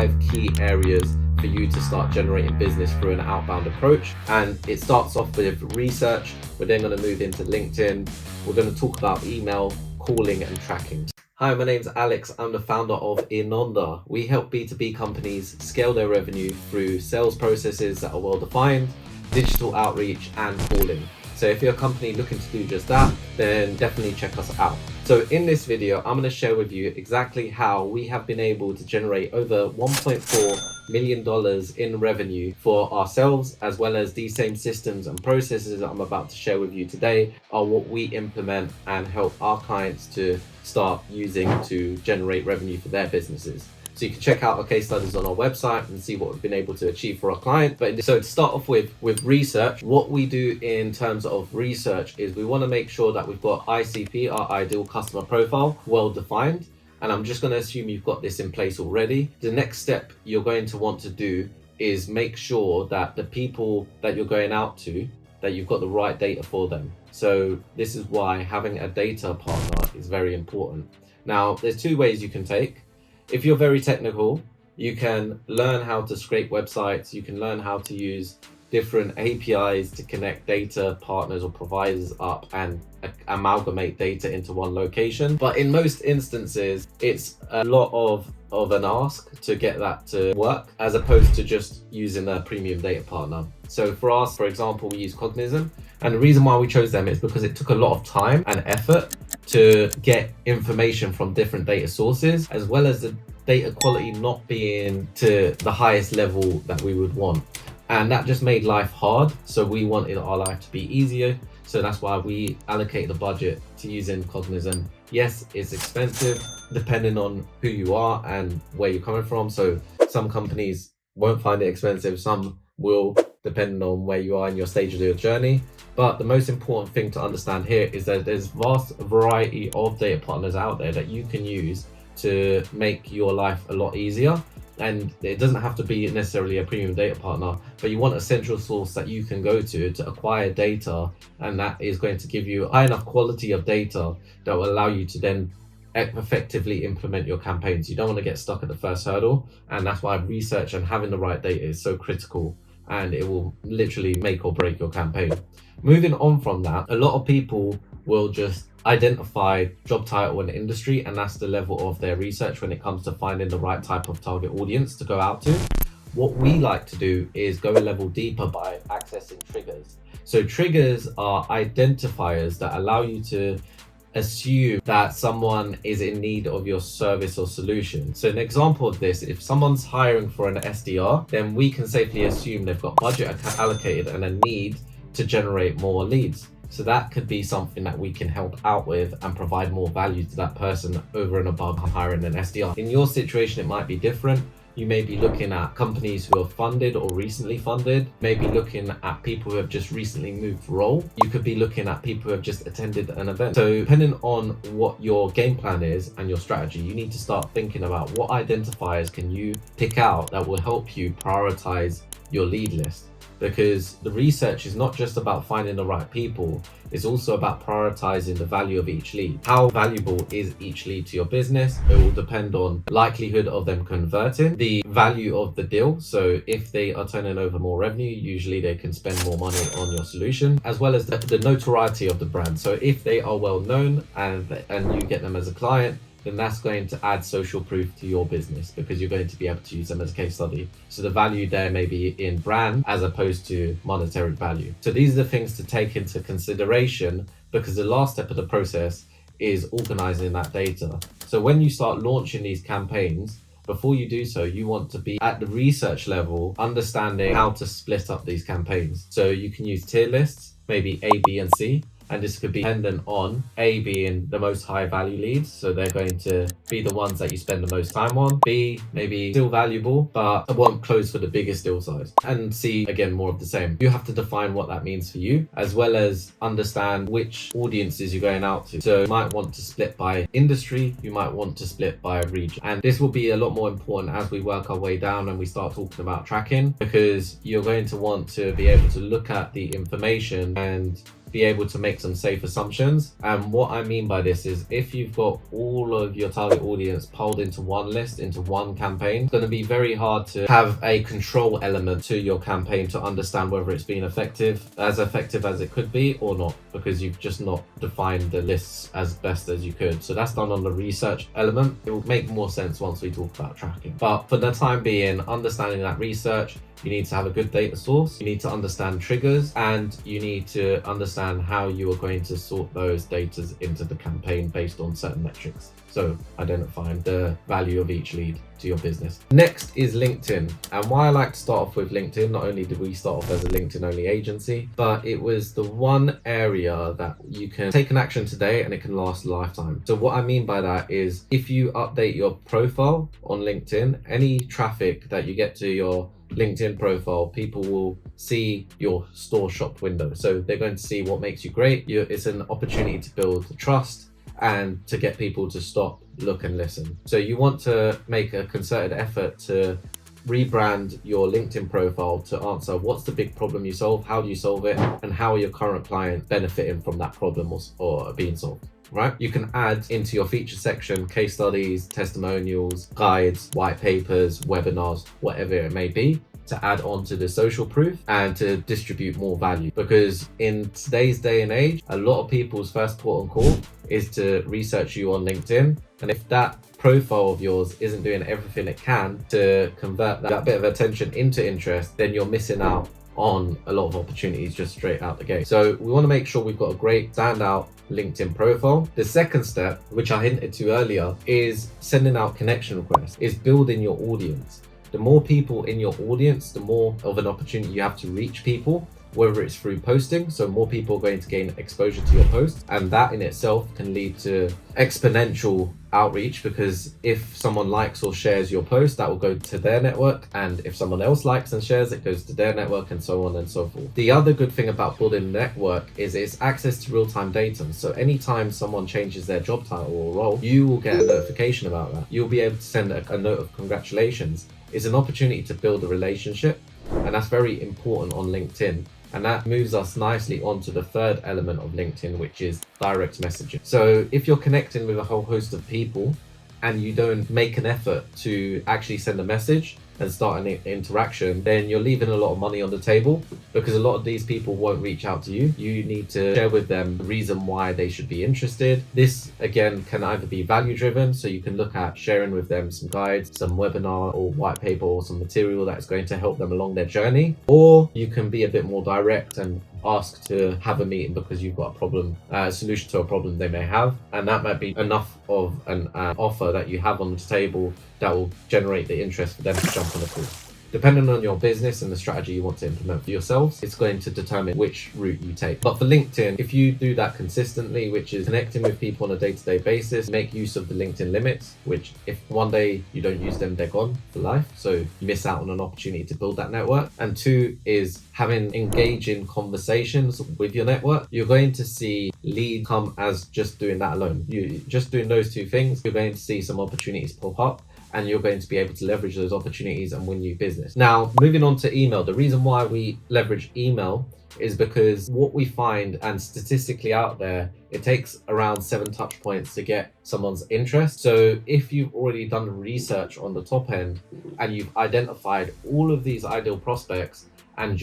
5 key areas for you to start generating business through an outbound approach. And it starts off with research. We're then going to move into LinkedIn. We're going to talk about email, calling, and tracking. Hi, my name's Alex. I'm the founder of INONDA. We help B2B companies scale their revenue through sales processes that are well defined, digital outreach, and calling. So if you're a company looking to do just that, then definitely check us out. So in this video, I'm going to share with you exactly how we have been able to generate over $1.4 million in revenue for ourselves, as well as these same systems and processes that I'm about to share with you today are what we implement and help our clients to start using to generate revenue for their businesses. So you can check out our case studies on our website and see what we've been able to achieve for our clients. But so to start off with research, what we do in terms of research is we want to make sure that we've got ICP, our ideal customer profile, well defined. And I'm just going to assume you've got this in place already. The next step you're going to want to do is make sure that the people that you're going out to, that you've got the right data for them. So this is why having a data partner is very important. Now, there's 2 ways you can take. If you're very technical, you can learn how to scrape websites. You can learn how to use different APIs to connect data partners or providers up and amalgamate data into one location. But in most instances, it's a lot of an ask to get that to work, as opposed to just using a premium data partner. So for us, for example, we use Cognizant. And the reason why we chose them is because it took a lot of time and effort to get information from different data sources, as well as the data quality not being to the highest level that we would want. And that just made life hard. So we wanted our life to be easier. So that's why we allocate the budget to using Cognizant. Yes, it's expensive depending on who you are and where you're coming from. So some companies won't find it expensive, some will, depending on where you are in your stage of your journey. But the most important thing to understand here is that there's vast variety of data partners out there that you can use to make your life a lot easier. And it doesn't have to be necessarily a premium data partner, but you want a central source that you can go to acquire data, and that is going to give you high enough quality of data that will allow you to then effectively implement your campaigns. You don't want to get stuck at the first hurdle, and that's why research and having the right data is so critical, and it will literally make or break your campaign. Moving on from that, a lot of people will just identify job title and industry, and that's the level of their research when it comes to finding the right type of target audience to go out to. What we like to do is go a level deeper by accessing triggers. So triggers are identifiers that allow you to assume that someone is in need of your service or solution. So an example of this, if someone's hiring for an SDR, then we can safely assume they've got budget allocated and a need to generate more leads. So that could be something that we can help out with and provide more value to that person over and above hiring an SDR. In your situation, it might be different. You may be looking at companies who are funded or recently funded, maybe looking at people who have just recently moved role. You could be looking at people who have just attended an event. So depending on what your game plan is and your strategy, you need to start thinking about what identifiers can you pick out that will help you prioritize your lead list. Because the research is not just about finding the right people, it's also about prioritizing the value of each lead. How valuable is each lead to your business? It will depend on likelihood of them converting, the value of the deal. So if they are turning over more revenue, usually they can spend more money on your solution, as well as the notoriety of the brand. So if they are well known and you get them as a client, then that's going to add social proof to your business because you're going to be able to use them as a case study. So the value there may be in brand as opposed to monetary value. So these are the things to take into consideration, because the last step of the process is organizing that data. So when you start launching these campaigns, before you do so, you want to be at the research level, understanding how to split up these campaigns. So you can use tier lists, maybe A, B, and C. And this could be dependent on A being the most high value leads. So they're going to be the ones that you spend the most time on. B, maybe still valuable, but it won't close for the biggest deal size. And C, again, more of the same. You have to define what that means for you, as well as understand which audiences you're going out to. So you might want to split by industry, you might want to split by region. And this will be a lot more important as we work our way down and we start talking about tracking, because you're going to want to be able to look at the information and be able to make some safe assumptions. And what I mean by this is, if you've got all of your target audience piled into one list, into one campaign. It's going to be very hard to have a control element to your campaign to understand whether it's been effective as it could be or not, because you've just not defined the lists as best as you could. So that's done on the research element. It will make more sense once we talk about tracking. But for the time being, understanding that research, you need to have a good data source, you need to understand triggers, and you need to understand how you are going to sort those data into the campaign based on certain metrics. So identifying the value of each lead to your business. Next is LinkedIn. And why I like to start off with LinkedIn, not only did we start off as a LinkedIn only agency, but it was the one area that you can take an action today and it can last a lifetime. So what I mean by that is if you update your profile on LinkedIn, any traffic that you get to your LinkedIn profile, people will see your store shop window. So they're going to see what makes you great. It's an opportunity to build trust and to get people to stop, look and listen. So you want to make a concerted effort to rebrand your LinkedIn profile to answer what's the big problem you solve, how do you solve it, and how are your current clients benefiting from that problem or being solved. Right? You can add into your feature section case studies, testimonials, guides, white papers, webinars, whatever it may be, to add on to the social proof and to distribute more value. Because in today's day and age, a lot of people's first port of call is to research you on LinkedIn. And if that profile of yours isn't doing everything it can to convert that bit of attention into interest, then you're missing out on a lot of opportunities just straight out the gate. So we want to make sure we've got a great standout LinkedIn profile. The second step, which I hinted to earlier, is sending out connection requests, is building your audience. The more people in your audience, the more of an opportunity you have to reach people, whether it's through posting, so more people are going to gain exposure to your posts, and that in itself can lead to exponential outreach, because if someone likes or shares your post, that will go to their network, and if someone else likes and shares, it goes to their network, and so on and so forth. The other good thing about building a network is it's access to real-time data. So anytime someone changes their job title or role, you will get a notification about that. You'll be able to send a note of congratulations. It's an opportunity to build a relationship, and that's very important on LinkedIn. And that moves us nicely onto the third element of LinkedIn, which is direct messaging. So if you're connecting with a whole host of people and you don't make an effort to actually send a message and start an interaction, then you're leaving a lot of money on the table, because a lot of these people won't reach out to you. You need to share with them the reason why they should be interested. This again can either be value driven, so you can look at sharing with them some guides, some webinar or white paper or some material that's going to help them along their journey, or you can be a bit more direct and ask to have a meeting because you've got a problem, a solution to a problem they may have, and that might be enough of an offer that you have on the table that will generate the interest for them to jump on the call. Depending on your business and the strategy you want to implement for yourselves, it's going to determine which route you take. But for LinkedIn, if you do that consistently, which is connecting with people on a day-to-day basis, make use of the LinkedIn limits, which if one day you don't use them, they're gone for life. So you miss out on an opportunity to build that network. And two is having engaging conversations with your network. You're going to see lead come as just doing that alone. You just doing those two things, you're going to see some opportunities pop up, and you're going to be able to leverage those opportunities and win new business. Now, moving on to email. The reason why we leverage email is because what we find, and statistically out there, it takes around 7 touch points to get someone's interest. So if you've already done research on the top end and you've identified all of these ideal prospects, and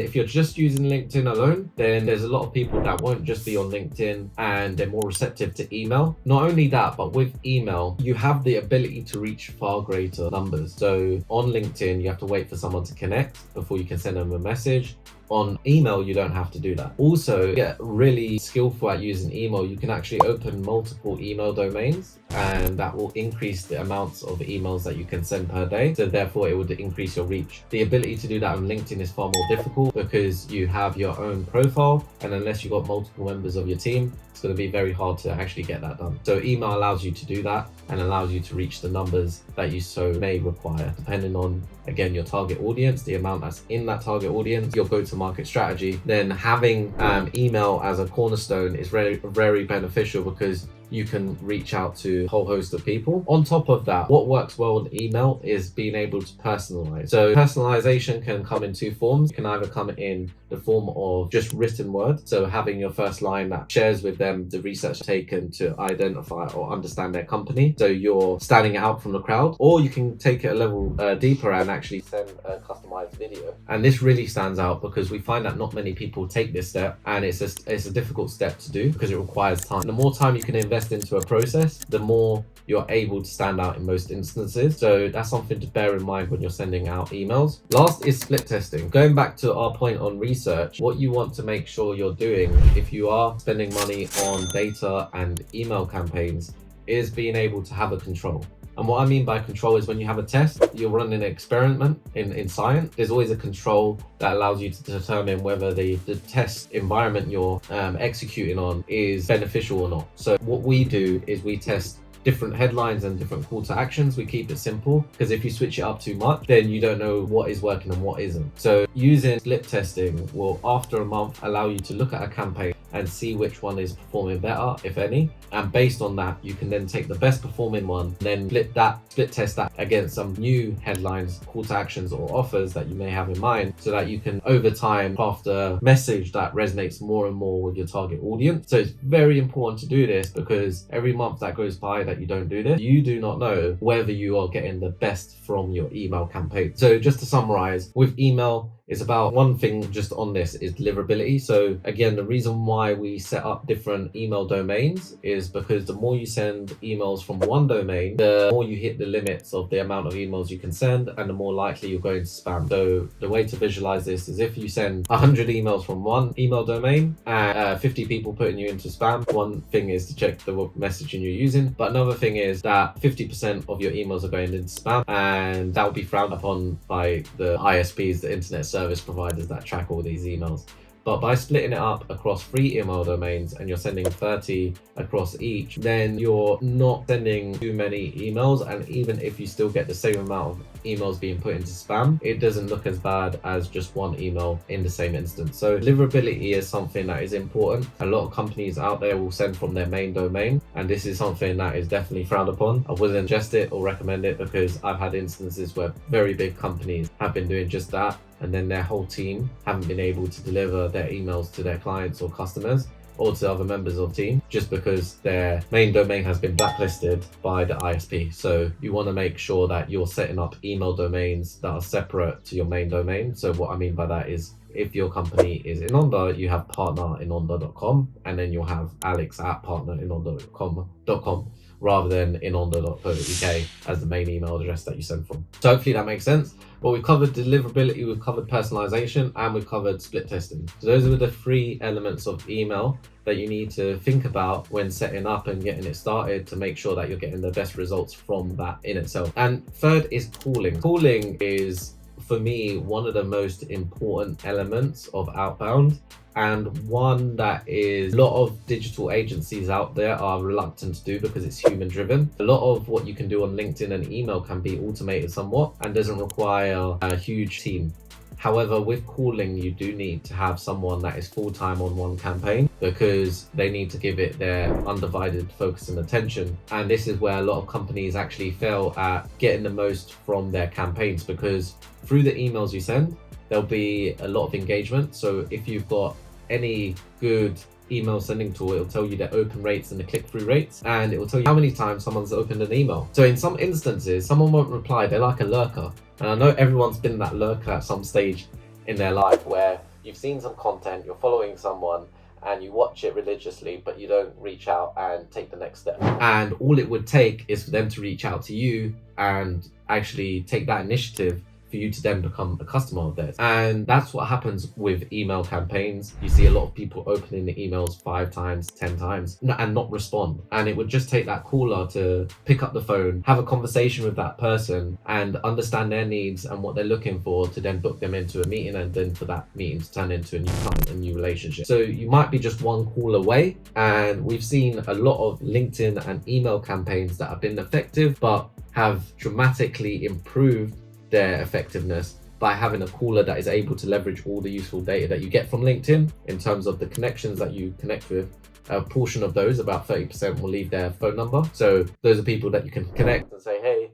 if you're just using LinkedIn alone, then there's a lot of people that won't just be on LinkedIn and they're more receptive to email. Not only that, but with email, you have the ability to reach far greater numbers. So on LinkedIn, you have to wait for someone to connect before you can send them a message. On email, you don't have to do that. Also, get really skillful at using email. You can actually open multiple email domains, and that will increase the amounts of emails that you can send per day. So therefore, it would increase your reach. The ability to do that on LinkedIn is far more difficult because you have your own profile, and unless you've got multiple members of your team, it's going to be very hard to actually get that done. So email allows you to do that and allows you to reach the numbers that you so may require, depending on, again, your target audience, the amount that's in that target audience, your go-to-market strategy. Then having email as a cornerstone is very, very beneficial, because you can reach out to a whole host of people. On top of that, what works well in email is being able to personalize. So personalization can come in two forms. It can either come in the form of just written word, so having your first line that shares with them the research taken to identify or understand their company, so you're standing out from the crowd. Or you can take it a level deeper and actually send a customized video. And this really stands out because we find that not many people take this step, and it's a difficult step to do because it requires time. The more time you can invest into a process, the more you're able to stand out in most instances. So that's something to bear in mind when you're sending out emails. Last is split testing. Going back to our point on research, what you want to make sure you're doing if you are spending money on data and email campaigns is being able to have a control. And what I mean by control is when you have a test, you're running an experiment in science, there's always a control that allows you to determine whether the test environment you're executing on is beneficial or not. So what we do is we test different headlines and different call to actions. We keep it simple because if you switch it up too much, then you don't know what is working and what isn't. So using split testing will, after a month, allow you to look at a campaign and see which one is performing better, if any. And based on that, you can then take the best performing one, then split test that against some new headlines, call to actions, or offers that you may have in mind, so that you can over time craft a message that resonates more and more with your target audience. So it's very important to do this because every month that goes by that you don't do this, you do not know whether you are getting the best from your email campaign. So just to summarize, with email, it's about one thing just on this is deliverability. So again, the reason why we set up different email domains is because the more you send emails from one domain, the more you hit the limits of the amount of emails you can send, and the more likely you're going to spam. So the way to visualize this is if you send 100 emails from one email domain and 50 people putting you into spam, one thing is to check the messaging you're using, but another thing is that 50% of your emails are going into spam, and that will be frowned upon by the ISPs, the internet service providers that track all these emails. But by splitting it up across 3 email domains and you're sending 30 across each, then you're not sending too many emails. And even if you still get the same amount of emails being put into spam, it doesn't look as bad as just one email in the same instance. So deliverability is something that is important. A lot of companies out there will send from their main domain, and this is something that is definitely frowned upon. I wouldn't suggest it or recommend it because I've had instances where very big companies have been doing just that, and then their whole team haven't been able to deliver their emails to their clients or customers or to other members of the team just because their main domain has been blacklisted by the ISP. So you want to make sure that you're setting up email domains that are separate to your main domain. So what I mean by that is if your company is Inonda, you have partnerinonda.com, and then you'll have alex@partnerinonda.com rather than inonda.co.uk as the main email address that you send from. So hopefully that makes sense. Well, we've covered deliverability, we've covered personalization, and we've covered split testing. So those are the 3 elements of email that you need to think about when setting up and getting it started to make sure that you're getting the best results from that in itself. And third is calling. Calling is, for me, one of the most important elements of outbound, and one that is a lot of digital agencies out there are reluctant to do because it's human driven. A lot of what you can do on LinkedIn and email can be automated somewhat and doesn't require a huge team. However, with calling, you do need to have someone that is full-time on one campaign because they need to give it their undivided focus and attention. And this is where a lot of companies actually fail at getting the most from their campaigns, because through the emails you send, there'll be a lot of engagement. So if you've got any good email sending tool, it'll tell you the open rates and the click-through rates, and it will tell you how many times someone's opened an email. So in some instances, someone won't reply, they're like a lurker. And I know everyone's been that lurker at some stage in their life where you've seen some content, you're following someone, and you watch it religiously, but you don't reach out and take the next step. And all it would take is for them to reach out to you and actually take that initiative for you to then become a customer of theirs. And that's what happens with email campaigns. You see a lot of people opening the emails 5 times, 10 times and not respond. And it would just take that caller to pick up the phone, have a conversation with that person and understand their needs and what they're looking for, to then book them into a meeting, and then for that meeting to turn into a new client, a new relationship. So you might be just one call away. And we've seen a lot of LinkedIn and email campaigns that have been effective but have dramatically improved their effectiveness by having a caller that is able to leverage all the useful data that you get from LinkedIn in terms of the connections that you connect with. A portion of those, about 30%, will leave their phone number. So those are people that you can connect and say, hey,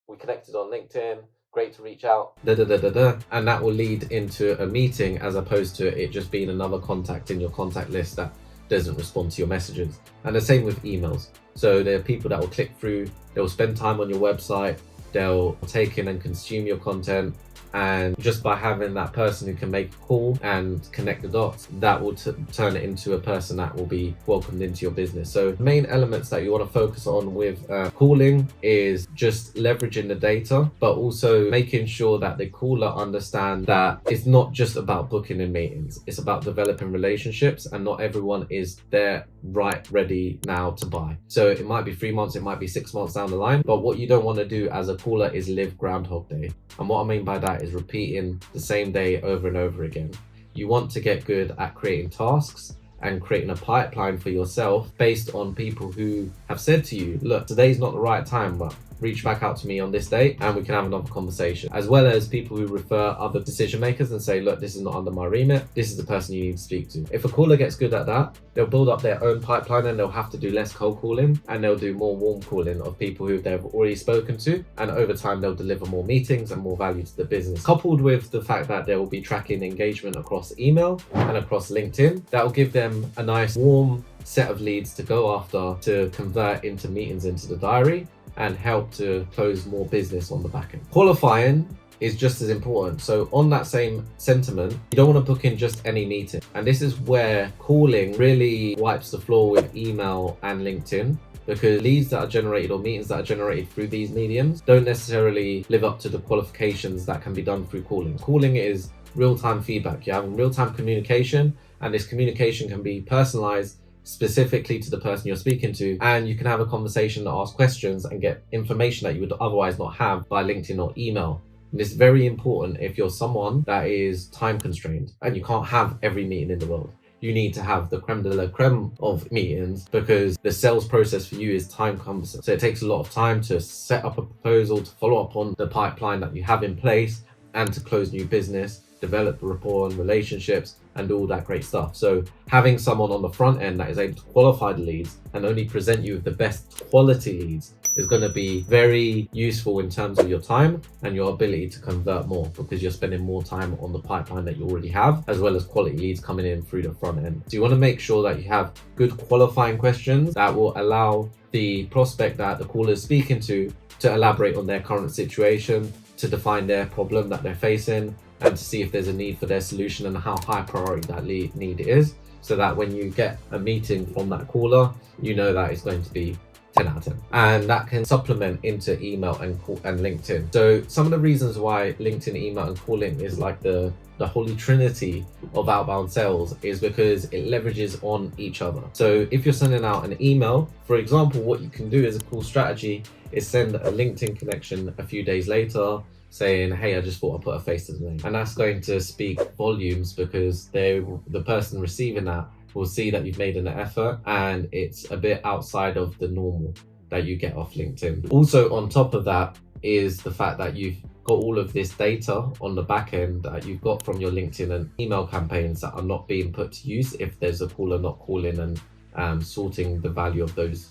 we connected on LinkedIn, great to reach out, and that will lead into a meeting, as opposed to it just being another contact in your contact list that doesn't respond to your messages. And the same with emails. So there are people that will click through, they'll spend time on your website, they'll take in and consume your content, and just by having that person who can make a call and connect the dots, that will turn it into a person that will be welcomed into your business. So the main elements that you want to focus on with calling is just leveraging the data, but also making sure that the caller understands that it's not just about booking in meetings, it's about developing relationships, and not everyone is there right ready now to buy. So it might be 3 months, it might be 6 months down the line, but what you don't want to do as a caller is live Groundhog Day. And what I mean by that is repeating the same day over and over again. You want to get good at creating tasks and creating a pipeline for yourself based on people who have said to you, look, today's not the right time, but reach back out to me on this date and we can have another conversation. As well as people who refer other decision makers and say, look, this is not under my remit, this is the person you need to speak to. If a caller gets good at that, they'll build up their own pipeline and they'll have to do less cold calling, and they'll do more warm calling of people who they've already spoken to, and over time they'll deliver more meetings and more value to the business. Coupled with the fact that they will be tracking engagement across email and across LinkedIn, that will give them a nice warm set of leads to go after, to convert into meetings into the diary and help to close more business on the back end. Qualifying is just as important. So on that same sentiment, you don't want to book in just any meeting. And this is where calling really wipes the floor with email and LinkedIn, because leads that are generated or meetings that are generated through these mediums don't necessarily live up to the qualifications that can be done through calling. Calling is real-time feedback. You're having real-time communication, and this communication can be personalized specifically to the person you're speaking to, and you can have a conversation that asks questions and get information that you would otherwise not have by LinkedIn or email. And it's very important if you're someone that is time constrained and you can't have every meeting in the world. You need to have the creme de la creme of meetings, because the sales process for you is time cumbersome. So it takes a lot of time to set up a proposal, to follow up on the pipeline that you have in place, and to close new business, develop rapport and relationships, and do all that great stuff. So having someone on the front end that is able to qualify the leads and only present you with the best quality leads is going to be very useful in terms of your time and your ability to convert more, because you're spending more time on the pipeline that you already have, as well as quality leads coming in through the front end. So you want to make sure that you have good qualifying questions that will allow the prospect that the caller is speaking to elaborate on their current situation, to define their problem that they're facing, and to see if there's a need for their solution and how high priority that need is, so that when you get a meeting from that caller, you know that it's going to be 10 out of 10. And that can supplement into email and LinkedIn. So some of the reasons why LinkedIn, email, and calling is like the holy trinity of outbound sales is because it leverages on each other. So if you're sending out an email, for example, what you can do as a cool strategy is send a LinkedIn connection a few days later saying, hey, I just thought I'd put a face to the name. And that's going to speak volumes, because the person receiving that will see that you've made an effort and it's a bit outside of the normal that you get off LinkedIn. Also, on top of that is the fact that you've got all of this data on the back end that you've got from your LinkedIn and email campaigns that are not being put to use if there's a caller not calling, and sorting the value of those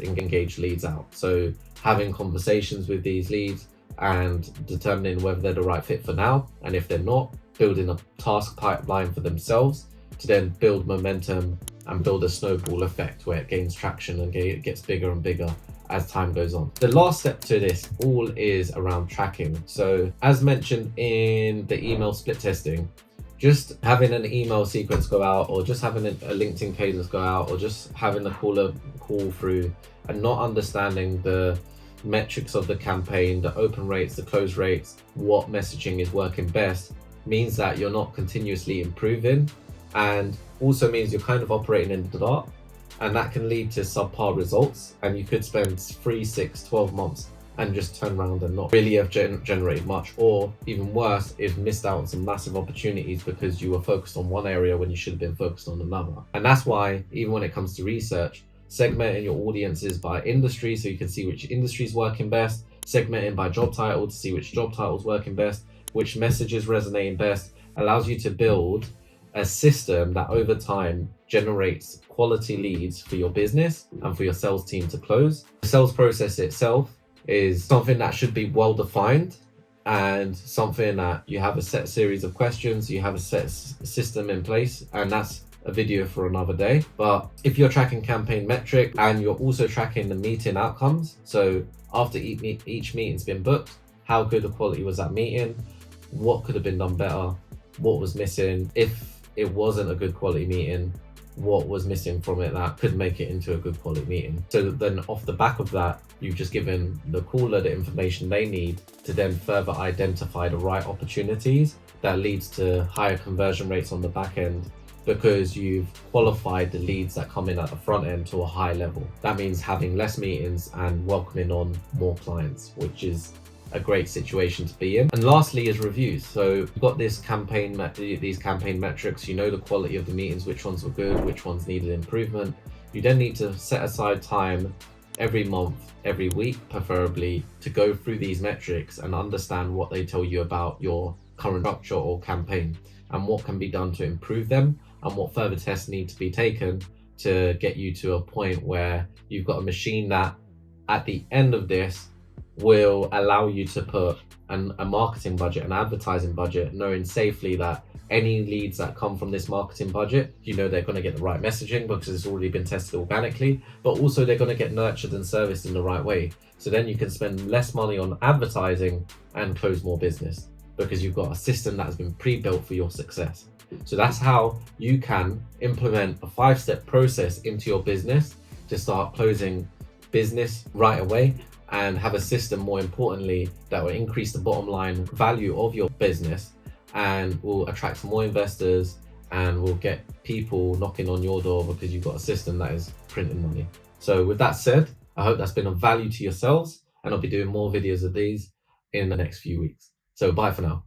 engaged leads out. So having conversations with these leads and determining whether they're the right fit for now, and if they're not, building a task pipeline for themselves to then build momentum and build a snowball effect where it gains traction and it gets bigger and bigger as time goes on. The last step to this all is around tracking. So as mentioned in the email split testing, just having an email sequence go out, or just having a LinkedIn cadence go out, or just having the caller call through and not understanding the metrics of the campaign, the open rates, the close rates, what messaging is working best, means that you're not continuously improving, and also means you're kind of operating in the dark, and that can lead to subpar results, and you could spend 3, 6, 12 months and just turn around and not really have generated much, or even worse, is missed out on some massive opportunities because you were focused on one area when you should have been focused on another. And that's why, even when it comes to research, segmenting your audiences by industry so you can see which industry is working best, segmenting by job title to see which job title's working best, which messages resonating best, allows you to build a system that over time generates quality leads for your business and for your sales team to close. The sales process itself is something that should be well defined and something that you have a set series of questions, you have a set system in place, and that's a video for another day. But if you're tracking campaign metric and you're also tracking the meeting outcomes, so after each meeting's been booked, how good the quality was that meeting, what could have been done better, what was missing, if it wasn't a good quality meeting, what was missing from it that could make it into a good quality meeting. So then off the back of that, you've just given the caller the information they need to then further identify the right opportunities that leads to higher conversion rates on the back end, because you've qualified the leads that come in at the front end to a high level. That means having less meetings and welcoming on more clients, which is a great situation to be in. And lastly is reviews. So you've got these campaign metrics, you know the quality of the meetings, which ones were good, which ones needed improvement. You then need to set aside time every month, every week preferably, to go through these metrics and understand what they tell you about your current structure or campaign and what can be done to improve them and what further tests need to be taken to get you to a point where you've got a machine that at the end of this will allow you to put a marketing budget, an advertising budget, knowing safely that any leads that come from this marketing budget, you know they're going to get the right messaging because it's already been tested organically, but also they're going to get nurtured and serviced in the right way. So then you can spend less money on advertising and close more business because you've got a system that has been pre-built for your success. So that's how you can implement a 5-step process into your business to start closing business right away and have a system, more importantly, that will increase the bottom line value of your business and will attract more investors and will get people knocking on your door because you've got a system that is printing money. So with that said, I hope that's been of value to yourselves, and I'll be doing more videos of these in the next few weeks. So bye for now.